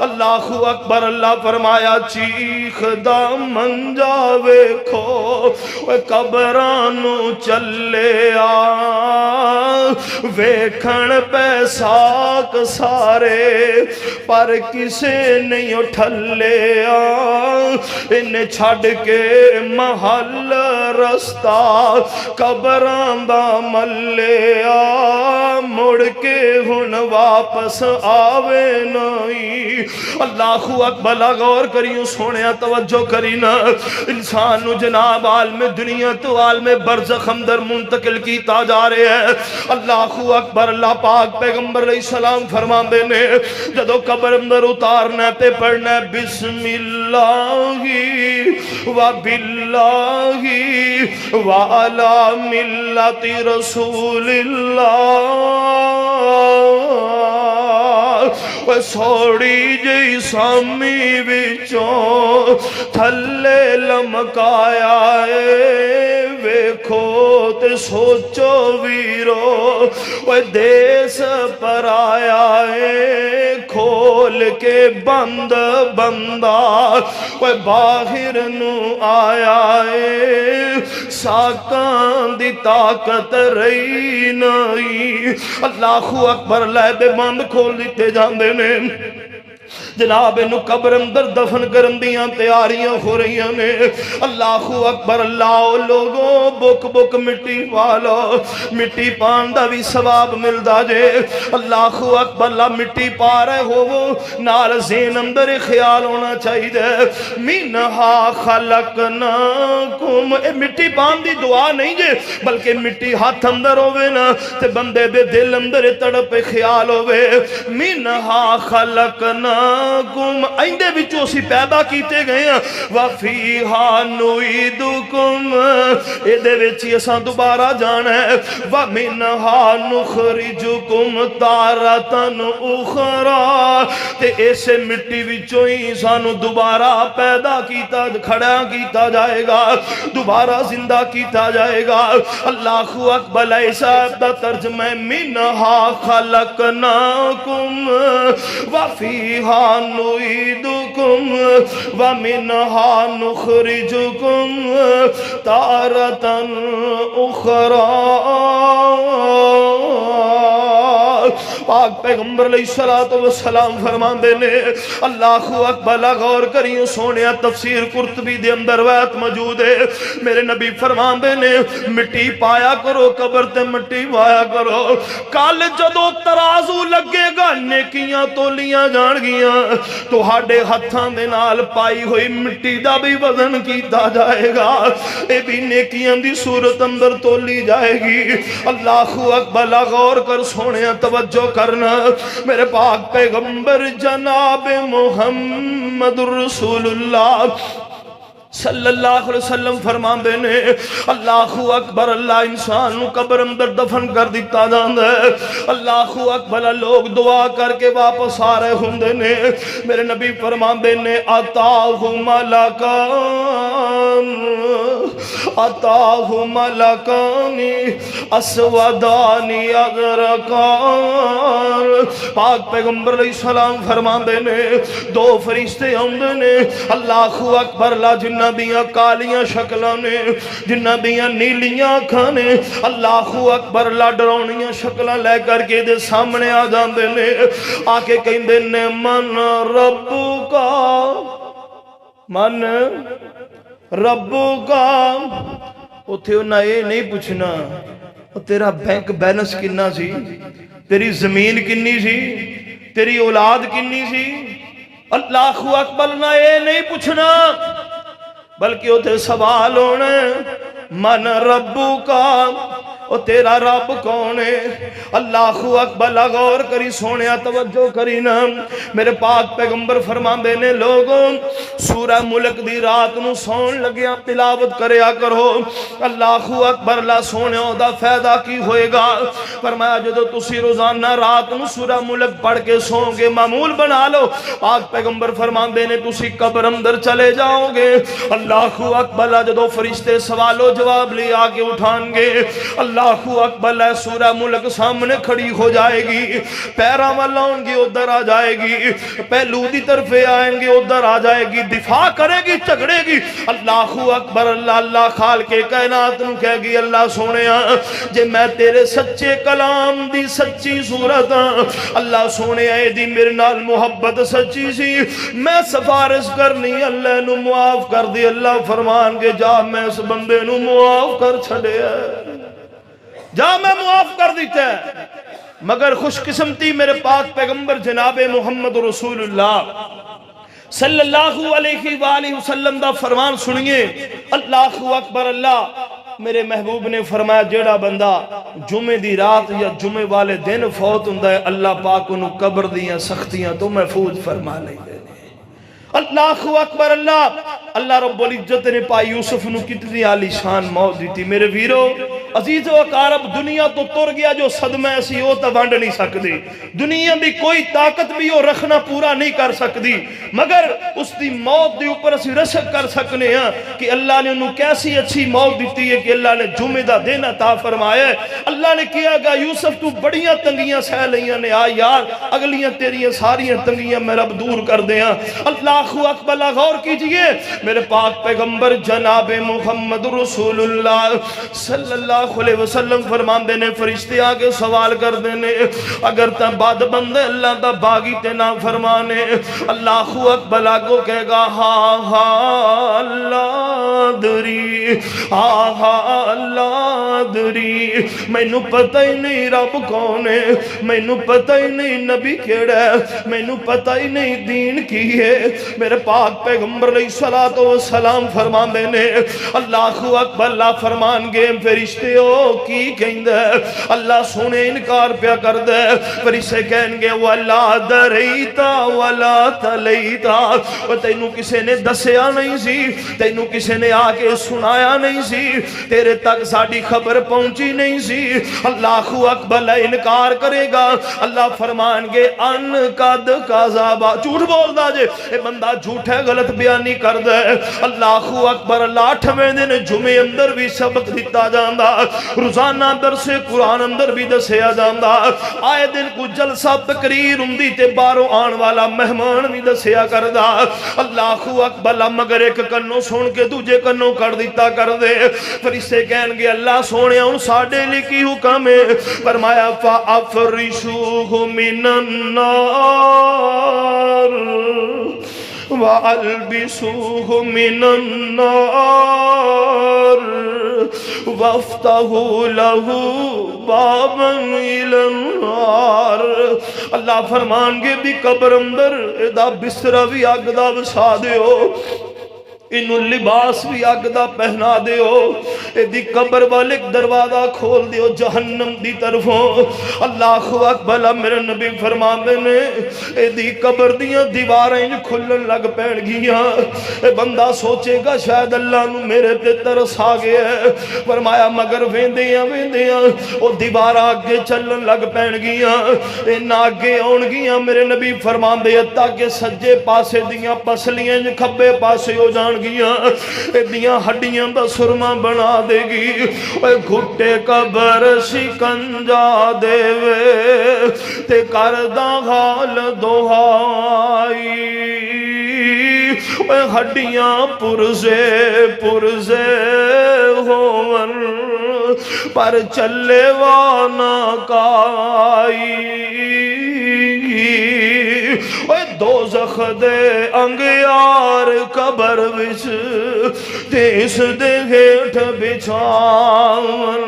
اللہ اکبر اللہ فرمایا چیخ دا منجا ویکھو قبرانو چلے ویکھن پیساک سارے پر کسے نہیں اٹھلے انہیں چھڑ کے محل رستہ قبران دا ملے مڑ کے ہن واپس آوے نہیں۔ اللہ اکبر غور کریوں سونیا توجہ کرینا، انسان نو جناب عالم دنیا تو عالم برزخ اندر منتقل کیتا جا رہے ہیں۔ اللہ اکبر اللہ پاک پیغمبر علیہ السلام فرماندے نے جدو قبر اندر اتارنا تے پڑھنا بسم اللہ و باللہ و علی ملت رسول اللہ، سوڑی جی سامی بچوں تھلے لمکایا ہے ویکھو تے سوچو ویرو دیس پر آیا ہے کھو کھول کے بند بندہ کوئی باہر نو آیا ہے ساکان دی طاقت رہی نہیں اللہ اکبر لے دے بند کھول دیتے جاندے نے جناب انو قبر اندر دفن کرن دیاں تیاریاں ہو رہی نے اللہ اکبر اللہ لوگوں بک بک مٹی والا مٹی پان دا بھی ثواب ملدا جے اللہ اکبر اللہ مٹی پا رہے ہو وہ نال ذہن اندر خیال ہونا چاہیے منہا خلقناکم اے مٹی پان دی دعا نہیں جے بلکہ مٹی ہاتھ اندر ہوئے نا تے بندے دے دل اندر تڑپ خیال ہوئے منہا خلقناکم آئندے بچوں اسی پیدا کیتے گئے ہیں وَفِيهَا نُعِيدُكُمْ اے دے وچی اساں دوبارہ جانا ہے وَمِنْهَا نُخْرِجُكُمْ تَارَةً أُخْرَى تے ایسے مٹی وچوں ہی سانو دوبارہ پیدا کیتا کھڑا کیتا جائے گا دوبارہ زندہ کیتا جائے گا اللہ اکبر ایسا دا ترجمہ مِنْهَا خَلَقْنَاكُمْ وَفِيهَا نُعِيدُكُمْ وَمِنْهَا نُخْرِجُكُمْ تَارَةً أُخْرَى پاک پیغمبر علیہ السلام فرمان دینے اللہ اکبر غور کریوں سونیا تفسیر قرطبی دے اندر روایت موجود ہے میرے نبی فرمان دینے مٹی پایا کرو قبر تے مٹی پایا کرو کل جدو ترازو لگے گا نیکیاں تولیاں جان گیاں تو ہاڑے ہتھاں دے نال پائی ہوئی مٹی دا بھی وزن کیتا جائے گا اے بھی نیکیاں دی صورت اندر تولی جائے گی اللہ اکبر غور کر سونیا توجہ کرنا میرے پاک پیغمبر جناب محمد رسول اللہ صلی اللہ علیہ وسلم فرمان دینے اللہ اکبر اللہ انسان قبر اندر دفن کر دیتا جاندہ ہے اللہ اکبر لوگ دعا کر کے واپس آ رہے ہوں دینے میرے نبی فرمان دینے اتاہ ملکانی اسودانی اغرقان پاک پیغمبر علیہ السلام فرمان دینے دو فرشتے ہوں دینے اللہ اکبر اللہ جنہ دیاں کالیاں شکلاں نے جنہ دیاں نیلیاں کھانے اللہ اکبر اللہ ڈرونیاں شکلاں لے کر کے دے سامنے آ جاندے نے آکے کہیں دے نے من ربو کا من ربو کا اتھے انہاں یہ نہیں پوچھنا تیرا بینک بیلنس کنا سی تیری زمین کنی سی تیری اولاد کنی سی اللہ اکبر نہ یہ نہیں پوچھنا بلکہ اتھے سوال ہونے من ربو کا او تیرا رب کون ہے اللہ اکبر غور کری سونیا توجہ کری نا میرے پاک پیغمبر فرمان دینے لوگوں سورہ ملک دی رات نو سون لگیا تلاوت کریا کرو اللہ اکبر اللہ سونیا دا فیدہ کی ہوئے گا فرمایا جدو تسی روزانہ رات نو سورہ ملک پڑھ کے سون گے معمول بنا لو پاک پیغمبر فرمان دینے تسی قبر اندر چلے جاؤ گے اللہ اکبر جدو فرشتے سوال و جواب لے آگے اٹھان گے اللہ اکبر سورہ ملک سامنے کھڑی ہو جائے گی پیرا والا ان کی ادھر آ جائے گی پہلو دی طرف آئیں گے ادھر آ جائے گی دفاع کرے گی جھگڑے گی اللہ اکبر اللہ خال کے کائنات نو کہے گی اللہ سونیا جے میں تیرے سچے کلام دی سچی صورت اللہ سونیا اے دی میرے نال محبت سچی سی میں سفارش کرنی اللہ نو معاف کر دی اللہ فرمان کے جا میں اس بندے نو معاف کر چھڑے جا میں معاف کر دیتا ہے مگر خوش قسمتی میرے پاک پیغمبر جناب محمد رسول اللہ صلی اللہ علیہ وآلہ وسلم دا فرمان سنیے اللہ اکبر اللہ میرے محبوب نے فرمایا جیڑا بندہ جمعے دی رات یا جمعے والے دن فوت ہوندہ ہے اللہ پاک انہوں قبر دیاں سختیاں تو محفوظ فرما لیں گے اللہ اکبر اللہ رب العزت نے پائی یوسف نو کتنی عالی شان موت دی تھی میرے ویرو عزیز و اقارب دنیا تو تر گیا جو صدمہ سی وہ تو ونڈ نہیں سکتی، دنیا دی کوئی طاقت بھی وہ رکھنا پورا نہیں کر سکتی، مگر اس دی موت دی اوپر اسی رشک کر سکنے ہیں کہ اللہ نے انہوں کیسی اچھی موت دیتی ہے کہ اللہ نے جمعہ دا دن عطا فرمایا ہے۔ اللہ نے کیا گا یوسف تو بڑیاں تنگیاں سہ لیاں نے، آ یار اگلیاں تیریاں ساریاں تنگیاں میں رب دور کر دیا۔ اللہ اکبر، غور کیجئے میرے پاک پیغمبر جناب محمد رسول اللہ صلی اللہ علیہ وسلم فرمان دینے فرشتے آگے سوال کر دینے اگر تا باد بندے اللہ تا باغی تے نہ فرمانے، اللہ اکبر آگو کہے گا ہاں ہاں اللہ دری، ہاں ہاں اللہ دری، میں نو پتہ ہی نہیں رب کون ہے، میں نو پتہ ہی نہیں نبی کیڑا ہے، میں نو پتہ ہی نہیں دین کی ہے۔ میرے پاک پیغمبر علیہ السلام فرمان دینے اللہ اکبر، اللہ فرمان گے فرشتے ہو کی کہیں دے، اللہ سونے انکار پیا کر دے، فرشتے کہیں گے وَلَا دَرَيْتَ وَلَا تَلَيْتَ، وہ تینوں کسے نے دسیا نہیں سی، تینوں کسے نے آگے سنایا نہیں سی، تیرے تک ساڑی خبر پہنچی نہیں سی۔ اللہ اکبر انکار کرے گا، اللہ فرمان گے ان قد کذبا، جھوٹ بول دا جے اے بندہ جھوٹ ہے غلط بیانی کر دے۔ اللہ اکبر، اللہ 8ویں دن جمعے اندر بھی سبق دیتا جاندہ، روزانہ درس قرآن اندر بھی دسیا جاندہ، آئے دن کو جلسہ تقریر اندی تے باروں آن والا مہمان بھی دسیا کردہ۔ اللہ اکبر، مگر ایک کنوں سن کے دوجے کنوں کر دیتا کر دے، فرشتے کہیں گے اللہ سونے ان ساڑھے لکی حکم ہے، فرمایا فَأَفْرِشُوهُ مِنَ النَّارِ وَأَلْبِسُوهُ مِنَ النَّارِ وَافْتَحُوا لَهُ بَابًا إِلَى النَّارِ، اللہ فرمان گے بھی قبر اندر دا بستر بھی آگ دا بسا دے ہو، انہوں لباس بھی آگ دا پہنا دے ہو، دی قبر والے دروازہ کھول دیو جہنم دی طرفوں۔ اللہ اکبر، میرے نبی فرمان دینے دی قبر دیاں دیواریں کھلن لگ پین گیاں، بندہ سوچے گا شاید اللہ نو میرے تے ترس آگے ہے، فرمایا مگر ویندیاں ویندیاں او دیوار آگے چلن لگ پین گیاں، آگے آن گیاں، میرے نبی فرمان دے تاکہ سجے پاسے دیاں پسلیاں کھبے پاسے ہو جان گیاں، دیاں ہڈیاں دا سرما بنا دے گی، گھٹے قبر شکنجا دے وے تے کردہ حال دہائی، ہڈیاں پرزے پرزے ہون پر چلے وانا کائی، دوزخ دے انگیار قبر وچ تیس دے گھیٹ بچھاون،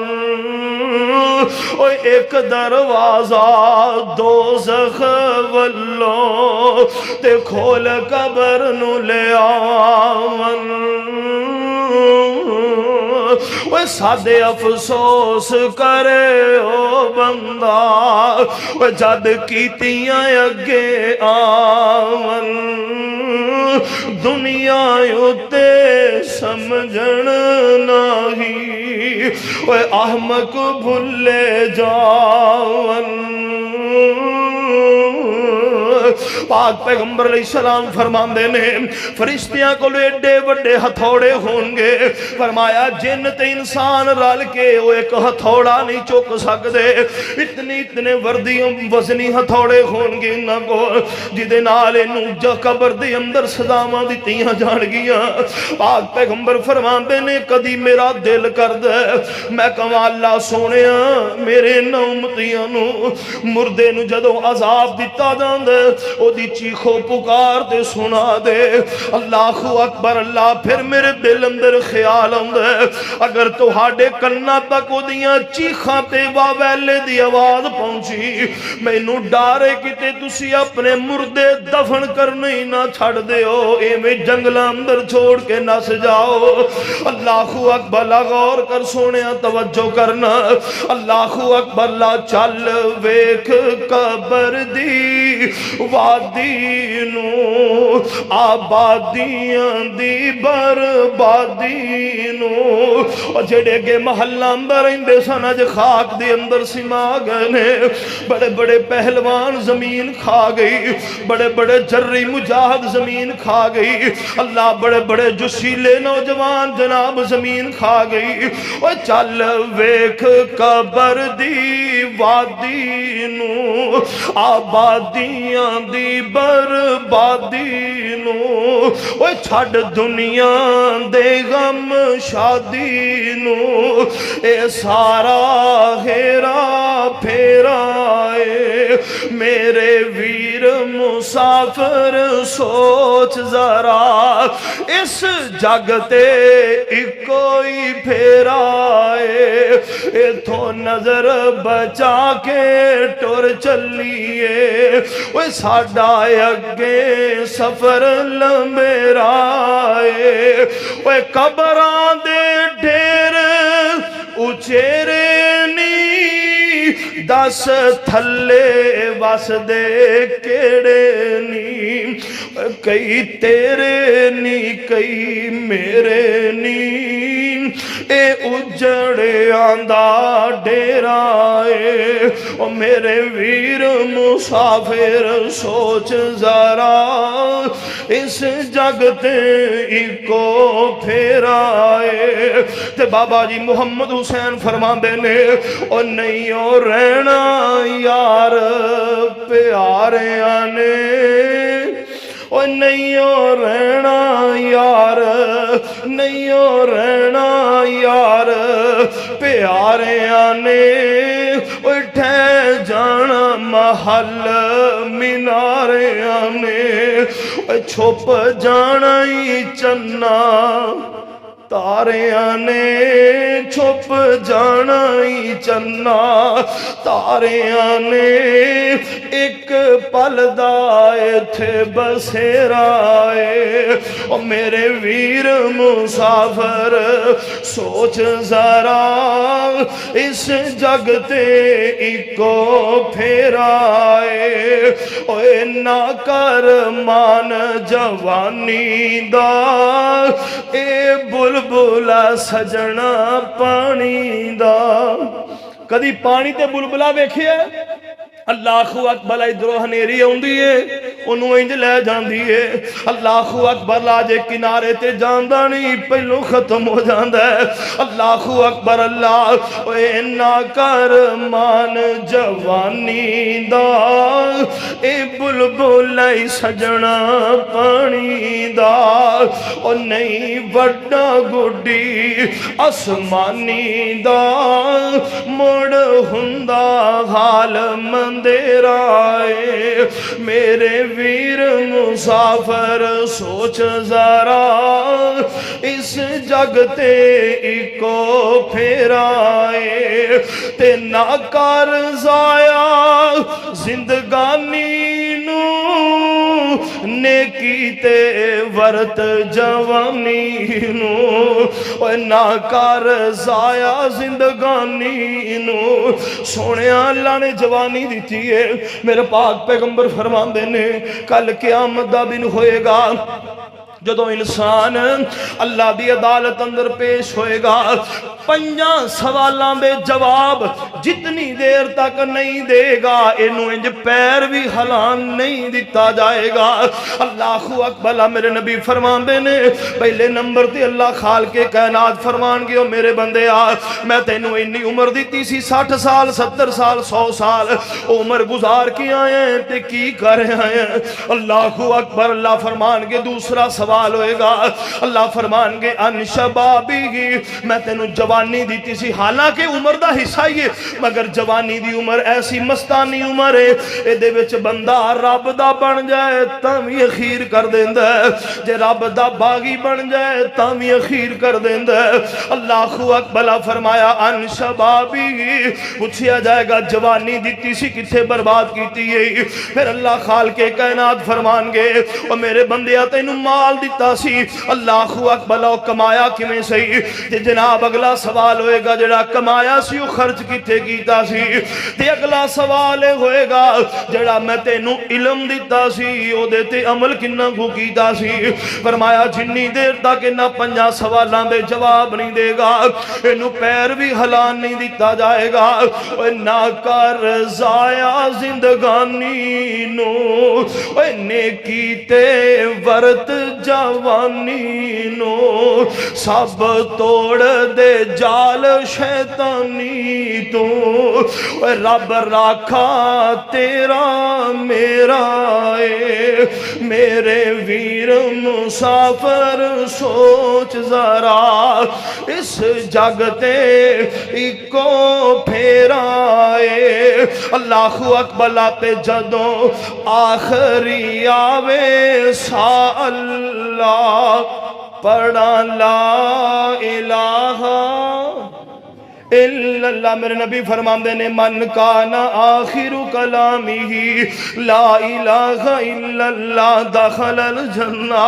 ایک دروازہ دوزخ والوں تے کھول قبر نو لے آون، سادے افسوس کرے او بندہ جد کیتیاں اگے آون، دنیا اتے سمجھن نہیں احمق بھلے جاون۔ پاک پیغمبر علیہ السلام فرمان دینے فرشتیاں کو ایڈے بڑے ہتھوڑے ہونگے، فرمایا جن تے انسان رال کے وہ ایک ہتھوڑا نہیں چوک سکتے، اتنے وردیوں وزنی ہتھوڑے ہونگے انہاں کو جدے نالے نوجہ قبر دے اندر صدامہ دیتیاں جان گیاں۔ پاک پیغمبر فرمان دینے کدی میرا دل کر دے میں کہاں اللہ سونیا میرے نومتیاں نو مردے نو جدو عذاب دیتا جان دے او دی چیخو پکار دے سنا دے، اللہ اکبر، اللہ پھر میرے دل اندر خیال آندے اگر تو ہاڑے کنہ تک او دیاں چیخاں تے واویلے دی آواز پہنچی میں نو ڈارے کتے تسی اپنے مردے دفن کرنے ہی نہ چھڑ دے ہو، اے میں جنگل اندر چھوڑ کے نہ سجاؤ۔ اللہ اکبر، غور کر سونے توجہ کرنا، اللہ اکبر، اللہ چل ویکھ قبر دی وادی نو آبادیاں دی بربادی نو اور جڑے اگے محلہ اندر اندے سن اج خاک دے اندر سما گئے نے بڑے بڑے پہلوان زمین کھا گئی بڑے بڑے جرری مجاہد زمین کھا گئی اللہ بڑے بڑے جسیلے نوجوان جناب زمین کھا گئی اور چل ویکھ قبر دی وادی نو آبادیاں دی بربادی نو اوے چھڈ دنیا دے غم شادی نو اے سارا ہیرا پھیرا اے میرے ویر مسافر سوچ ذرا اس جگ تے کوئی پھیرا اے ایتھو نظر بچا کے ٹر چلیے اوے ساڈا اگے سفر لمبیرا اے اوے قبراں دے ڈھیر اچیرے نی دس تھلے وس دے کیڑے نی کئی تیرے نی کئی میرے نی اے اجڑے آندہ ڈیرا اے او میرے ویر مسافر سوچ ذرا اس جگ تے ایکو پھیرا اے تے بابا جی محمد حسین فرماندے نے او نہیں او رہنا یار پیارے آنے او نہیں او رہنا یار نہیں او رہنا یار پیارے آنے اٹھے جانا محل مینارے آنے چھپ جانا ہی چنا تارے آنے چھپ جانا ہی چنا تارے آنے ایک پل دائے تھے بسیرا اے او میرے ویر مسافر سوچ ذرا اس جگ تے ایکو پھیرا اے اوے نہ کر مان جوانی دا اے بلبلا سجنا پانی دا کدی پانی تے بلبلا ویکھیا اللہ اکبر ادھروں ہنیری آندی ہے انہوں انج لے جاندی ہے اللہ اکبر لاجے کنارے تے جاندا نہیں پہلو ختم ہو جاندا ہے اللہ اکبر اللہ اے نہ کر مان جوانی دا اے بلبل سجنا پانی دا او نہیں وڈا گڈی آسمانی دا مڑ ہندا حال مندیرا اے میرے ویر مسافر سوچ ذرا اس جگ تے ایکو پھیرا اے تے نہ کر ضائع زندگانی نو نیکی تے ورت جوانی نو نہ کر ضائع زندگانی نو سونے اللہ نے جوانی دیتی ہے میرے پاک پیغمبر فرماندے نے کل قیامت دا دن ہوئے گا جدو انسان اللہ دی عدالت اندر پیش ہوئے گا پنجاں سوالان دے جواب جتنی دیر تک نہیں دے گا انہوں انج پیر بھی ہلان نہیں دیتا جائے گا اللہ اکبر میرے نبی فرمان دینے پہلے نمبر تے اللہ خال کے کائنات فرمان گئے میرے بندے میں تینوں انی عمر دیتی سی 60 سال 70 سال 100 سال عمر گزار کی آئے ہیں تے کی کر رہے ہیں اللہ اکبر اللہ فرمان کے دوسرا سوال ہوئے گا اللہ فرمان کے ان شبابی ہی میں تینوں جوانی دیتی سی حالانکہ عمر دا حصہ ہی ہے مگر جوانی دی عمر ایسی مستانی عمر ہے اے دے وچ بندہ رب دا بن جائے تاں وی اخیر کر دیندا ہے جے رب دا باغی بن جائے تاں وی اخیر کر دیندا ہے اللہ اکبر فرمایا ان شبابی پوچھیا جائے گا جوانی دیتی سی کتھے برباد کیتی ہے پھر اللہ خال کے کائنات فرمان گے اور میرے بندیا تینوں مال دیتا سی اللہ اکبر کمایا کیویں صحیح تے جناب اگلا سوال ہوئے گا جڑا کمایا سی وہ خرچ کتے کیتا سی، تے اگلا سوال ہوئے گا جڑا میں تینوں علم دیتا سی او دے تے عمل کنہ کو کیتا سی۔ فرمایا جنی دیر تک انہاں پنجا سوالان دے جواب نہیں دے گا انہوں پیر بھی ہلان نہیں دیتا جائے گا۔ اے نہ کر ضائع زندگانی نو، اے نیکی تے ورت جوانی نو، سب توڑ دے جال شیطانی تو، اے رب راکھا تیرا میرا اے میرے ویر مسافر سوچ ذرا اس جگتے ایکو پھیرا اے۔ اللہ اکبر پہ جدوں آخری آوے سا اللہ پڑھا لا الہ الا اللہ۔ میرے نبی فرماندے نے من کان آخر کلامی لا الہ الا اللہ دخل الجنہ۔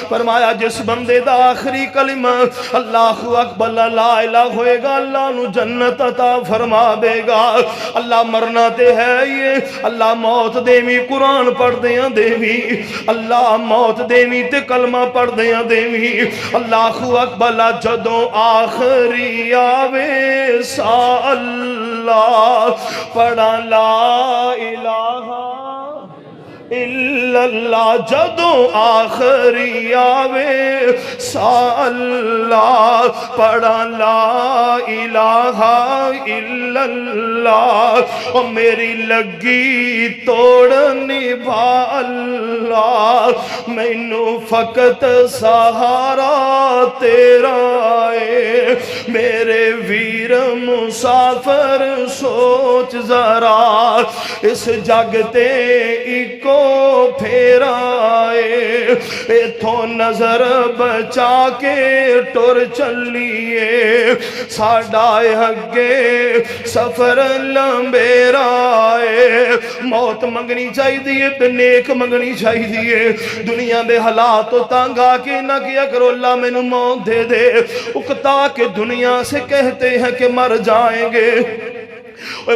فرمایا جس بندے دا آخری کلمہ اللہ اکبر لا الہ ہوئے گا اللہ نو جنت عطا فرما دے گا۔ اللہ مرنا تے ہے یہ اللہ موت دیوی قرآن پڑھ دیاں دیوی، اللہ موت دیوی تے کلمہ پڑھ دیاں دیوی۔ اللہ اکبر جدوں آخری آوے سا اللہ پڑھا لا الہ الا اللہ، جدوں آخری آوے سا اللہ پڑھا لا الہ الا اللہ، اور میری لگی توڑ نبھا اللہ، مینو فقط سہارا تیرا اے میرے ویر مسافر سوچ ذرا اس جگتے ایکو پھیرائے، ایتھوں نظر بچا کے ٹر چلیے ساڈا اگے سفر لمبیرا ہے۔ موت منگنی چاہی دیئے تے نیک منگنی چاہی دیئے، دنیا دے حالات تو تنگ آ کے نہ کیا کرو اللہ میں نو موت دے دے، اکتا کہ دنیا سے کہتے ہیں کہ مر جائیں گے،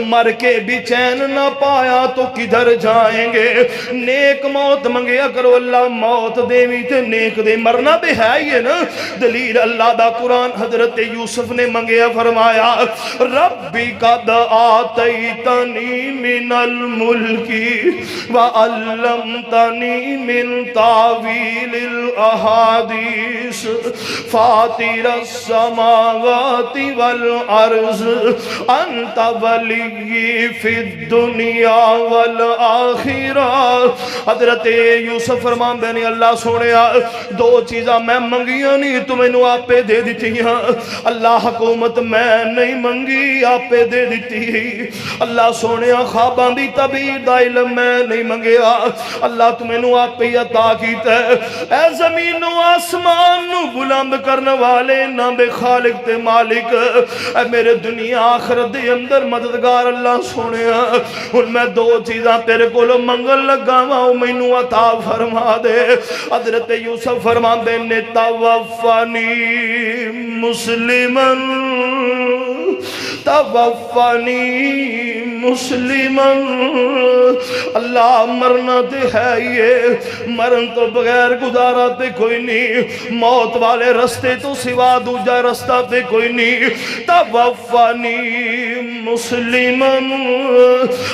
مر کے بھی چین نہ پایا تو کدھر جائیں گے۔ نیک موت منگیا کرو اللہ موت دیوی تے نیک دے، مرنا بھی ہے یہ نا دلیل اللہ دا قرآن حضرت یوسف نے منگیا فرمایا ربی قد آتیتنی من الملکی وعلمتنی من تاویل الاحادیث فاطر السماوات والارض انت ولی فی الدنیا والآخرہ۔ حضرت یوسف فرمان دے اللہ سونیا دو چیزاں میں منگیاں نہیں تو میں نو آپ پہ دے دیتی ہیں، اللہ حکومت میں نہیں منگی آپ پہ دے دیتی، اللہ سونیا خوابان دی تعبیر دا علم میں نہیں منگیا اللہ تمہیں نو آپ پہ عطا کیتا ہے۔ اے زمین و آسمان نو بلند کرنے والے نہ بے خالق تے مالک، اے میرے دنیا آخرت دے اندر مددگار اللہ سونیا ان میں دو چیزاں تیرے کو لو منگل لگا ہوا میں نو عطا فرما دے۔ حضرت یوسف فرمان دے نے توفانی مسلمن توفانی مسلمن، اللہ مرنا تے ہے یہ مرن تو بغیر گزارا تے کوئی نہیں، موت والے رستے تو سوا دوجا رستہ تے کوئی نہیں، توفانی مسلمن۔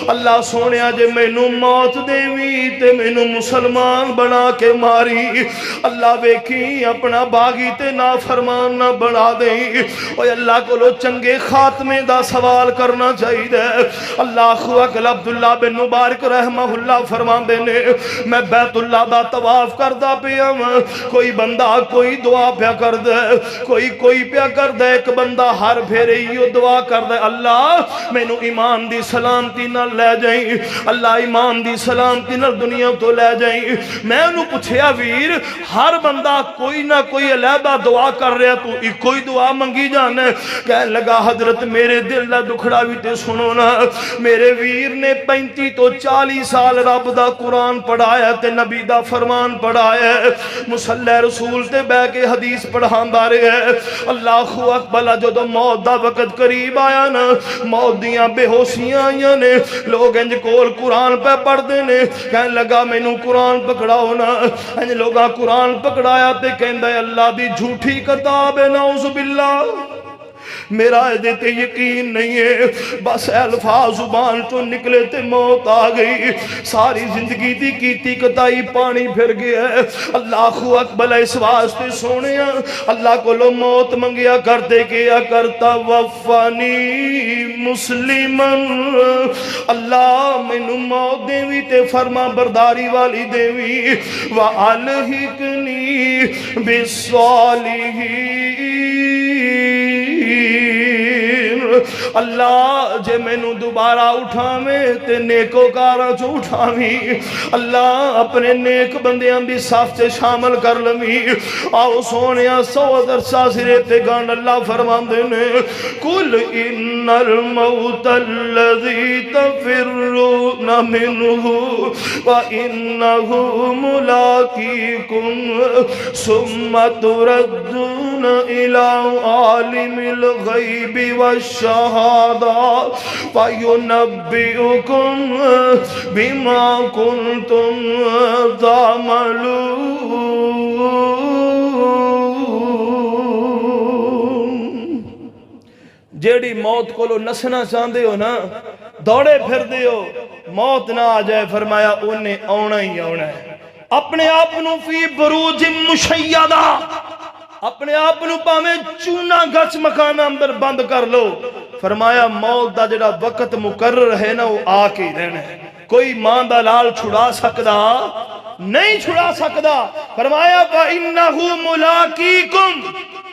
اللہ سونیا جے مینو موت دیوی تے مینو مسلمان بنا کے ماری، اللہ بیکی اپنا باغی تے نافرمان نہ بنا دیں، اوہ اللہ کو لو چنگے خاتمے دا سوال کرنا چاہیے دے۔ اللہ اکبر عبداللہ بن مبارک رحمہ اللہ فرمان دینے میں بیت اللہ دا طواف کردہ پیا کوئی بندہ کوئی دعا پیا کر دے، کوئی پیا کر دے، ایک بندہ ہر پھیرے یہ دعا کر دے اللہ میں نو ایمان دی سلامتی نہ لے جائیں، اللہ ایمان دی سلامتی نہ دنیا تو لے جائیں۔ میں انہوں پوچھیا ویر ہر بندہ کوئی نہ کوئی علیحدہ دعا کر رہا تو کوئی دعا منگی جانے، کہنے لگا حضرت میرے دل دا دکھڑا بھی تے سنو نا، میرے ویر نے 35 تو 40 سال رب دا قرآن پڑھایا تے نبی دا فرمان پڑھایا، مصلی رسول تے بہ کے حدیث پڑھاندا رہا ہے۔ اللہ اکبر، جدوں موت دا وقت قریب آیا نا، موت دیاں بے ہوشیاں آئیاں نے، لوگ انج کول قرآن پہ پڑھ دے نے، کہن لگا مینوں قرآن پکڑاؤ نا، انج لوگاں قرآن پکڑایا تے کہندا ہے اللہ دی جھوٹی کتاب ہے، نعوذ باللہ، میرا دیتے یقین نہیں ہے، بس الفاظ زبان تو نکلے تے موت آ گئی، ساری زندگی دی کیتی کتائی پانی پھر گیا ہے۔ اللہ اکبر، اس واسطے سونے اللہ کو لو موت منگیا کرتے کیا کرتا، وفانی مسلمن، اللہ مینوں موت دیوی تے فرما برداری والی دیوی، وَأَلْحِقْنِي بِالصَّالِحِينَ، اللہ جے مینوں دوبارہ اٹھاویں تے نیکوکاراں چ اٹھاویں، اللہ اپنے نیک بندیاں بھی صف تے شامل کر لویں۔ آؤ سونیا 100 عرصہ سرے تے گان اللہ فرماندے نے، قُلْ إِنَّ الْمَوْتَ الَّذِي تَفِرُّونَ مِنْهُ وَإِنَّهُ مُلَاقِيكُمْ ثُمَّ تُرَدُّونَ إِلَىٰ عَالِمِ الْغَيْبِ وَالشَّهَادَةِ فَيُنَبِّئُكُم بِمَا كُنتُمْ تَعْمَلُونَ۔ جیڑی موت کو لو نسنا چاہندے ہو نا، دوڑے پھر دے ہو، موت نہ آ جائے، فرمایا انہیں آنا ہی آنا ہے۔ اپنے آپنوں فی بروج مشیدہ، اپنے آپنوں پاویں چونا گچ مکانہ اندر بند کر لو، فرمایا موت دا جڑا وقت مقرر ہے نا وہ آ کے رہنا ہے، کوئی ماں دا لال چھڑا سکدا نہیں، چھڑا سکدا، فرمایا فَإِنَّهُ مُلَاقِيكُمْ،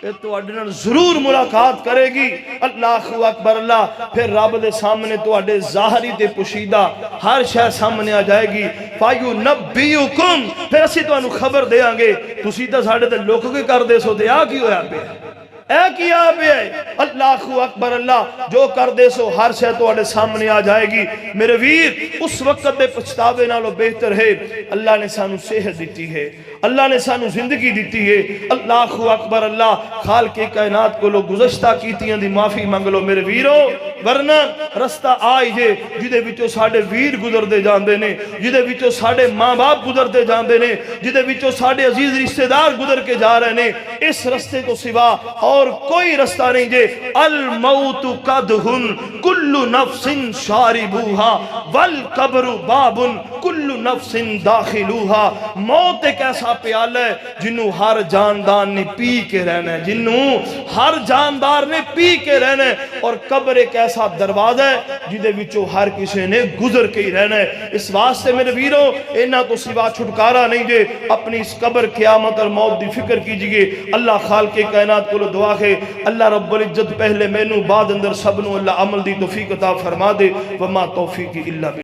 یہ تو اڈنر ضرور ملاقات کرے گی۔ اللہ اکبر، اللہ پھر رب دے سامنے تو اڈے ظاہری تے پوشیدہ ہر شے سامنے آ جائے گی۔ فَيُنَبِّئُكُمْ، پھر اسی تو انہوں خبر دے آنگے، تسی تے ساڑھے تے لوگ کے کر دے سو دے آ کی ہویا پہ اے کیا پہ اللہ اکبر، اللہ جو کر دے سو ہر شے تو اڈے سامنے آ جائے گی۔ میرے ویر اس وقت دے پچھتاوے نالو بہتر ہے اللہ نے سانو صحت دیتی ہے، اللہ نے سانو زندگی دیتی ہے۔ اللہ اکبر، اللہ خالق کائنات کو لو گزشتہ کیتیاں دی معافی مانگ لو میرے ویرو، ورنہ رستہ آئی جے جدے وچوں ساڑھے ویر گزر دے جاندے نے، جدے وچوں ساڑھے ماں باپ گزر دے جاندے نے، جدے وچوں ساڑھے عزیز رشتہ دار گزر کے جا رہے نے، اس رستے کو سوا اور کوئی رستہ نہیں جے۔ الموت قدہن کل نفس شاربوہا والقبر بابن کل نفس داخلوہا، موت ایک ایسا پیالہ ہے جنہوں ہر جاندار نے پی کے رہنا ہے، جنہوں ہر جاندار نے پی کے رہنا ہے، اور قبر ایک ایسا دروازہ ہے جدے وچوں ہر کسی نے گزر کے ہی رہنا ہے۔ اس واسطے میرے ویرو اینا تو سوا چھٹکارا نہیں جے، اپنی اس قبر قیامت اور موت دی فکر کیجئے۔ اللہ خالق کائنات کو دعا ہے اللہ رب العزت پہلے مینوں بعد اندر سبنوں اللہ عمل دی توفیق عطا فرما دے، وما توفیقی الا باللہ۔